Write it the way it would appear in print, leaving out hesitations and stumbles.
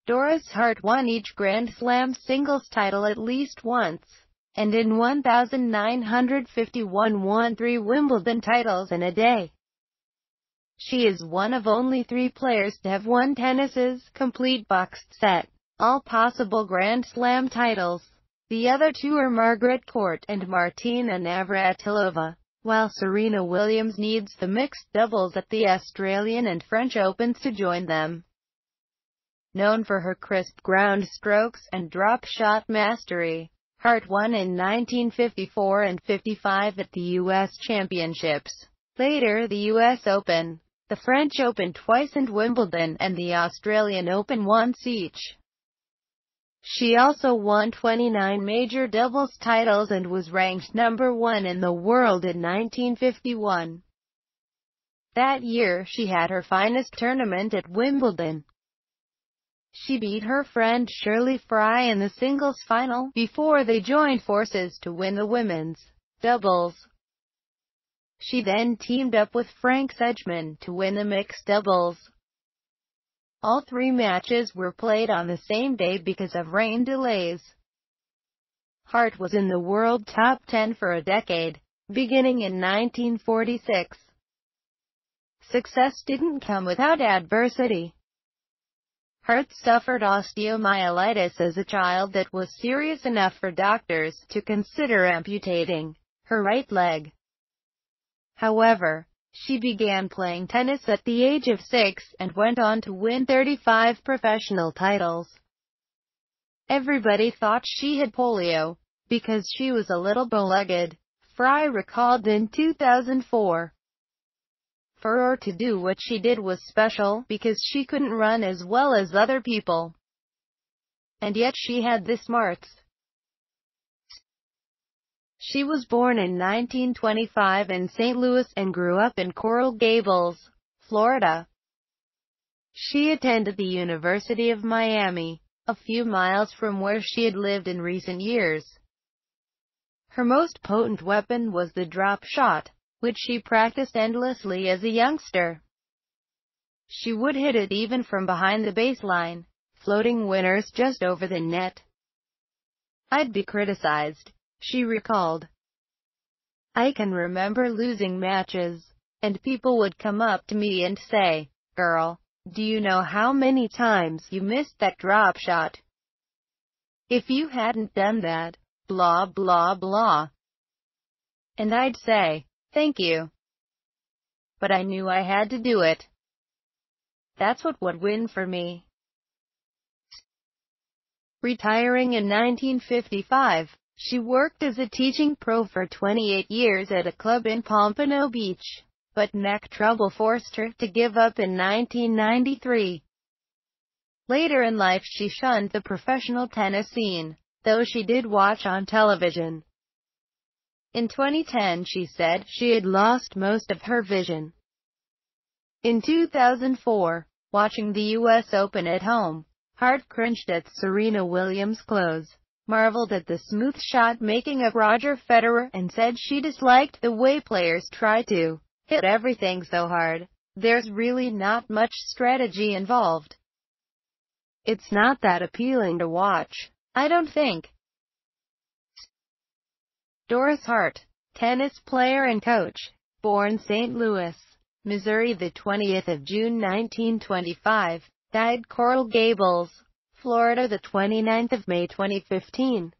Doris Hart won each Grand Slam singles title at least once, and in 1951 won 3 Wimbledon titles in a day. She is one of only 3 players to have won tennis's complete boxed set, all possible Grand Slam titles. The other 2 are Margaret Court and Martina Navratilova, while Serena Williams needs the mixed doubles at the Australian and French Opens to join them. Known for her crisp ground strokes and drop shot mastery, Hart won in 1954 and 55 at the U.S. Championships, later the U.S. Open, the French Open twice and Wimbledon and the Australian Open once each. She also won 29 major doubles titles and was ranked number 1 in the world in 1951. That year, she had her finest tournament at Wimbledon. She beat her friend Shirley Fry in the singles final, before they joined forces to win the women's doubles. She then teamed up with Frank Sedgman to win the mixed doubles. All 3 matches were played on the same day because of rain delays. Hart was in the world top 10 for a decade, beginning in 1946. Success didn't come without adversity. Hart suffered osteomyelitis as a child that was serious enough for doctors to consider amputating her right leg. However, she began playing tennis at the age of 6 and went on to win 35 professional titles. Everybody thought she had polio, because she was a little bow-legged, Fry recalled in 2004. For her to do what she did was special, because she couldn't run as well as other people. And yet she had the smarts. She was born in 1925 in St. Louis and grew up in Coral Gables, Florida. She attended the University of Miami, a few miles from where she had lived in recent years. Her most potent weapon was the drop shot, which she practiced endlessly as a youngster. She would hit it even from behind the baseline, floating winners just over the net. "I'd be criticized," she recalled. "I can remember losing matches, and people would come up to me and say, 'Girl, do you know how many times you missed that drop shot? If you hadn't done that, blah blah blah.' And I'd say, 'Thank you.' But I knew I had to do it. That's what would win for me." Retiring in 1955, she worked as a teaching pro for 28 years at a club in Pompano Beach, but neck trouble forced her to give up in 1993. Later in life she shunned the professional tennis scene, though she did watch on television. In 2010 she said she had lost most of her vision. In 2004, watching the U.S. Open at home, Hart cringed at Serena Williams' close, marveled at the smooth shot-making of Roger Federer, and said she disliked the way players try to hit everything so hard. "There's really not much strategy involved. It's not that appealing to watch, I don't think." Doris Hart, tennis player and coach, born St. Louis, Missouri the 20th of June 1925, died Coral Gables, Florida the 29th of May 2015.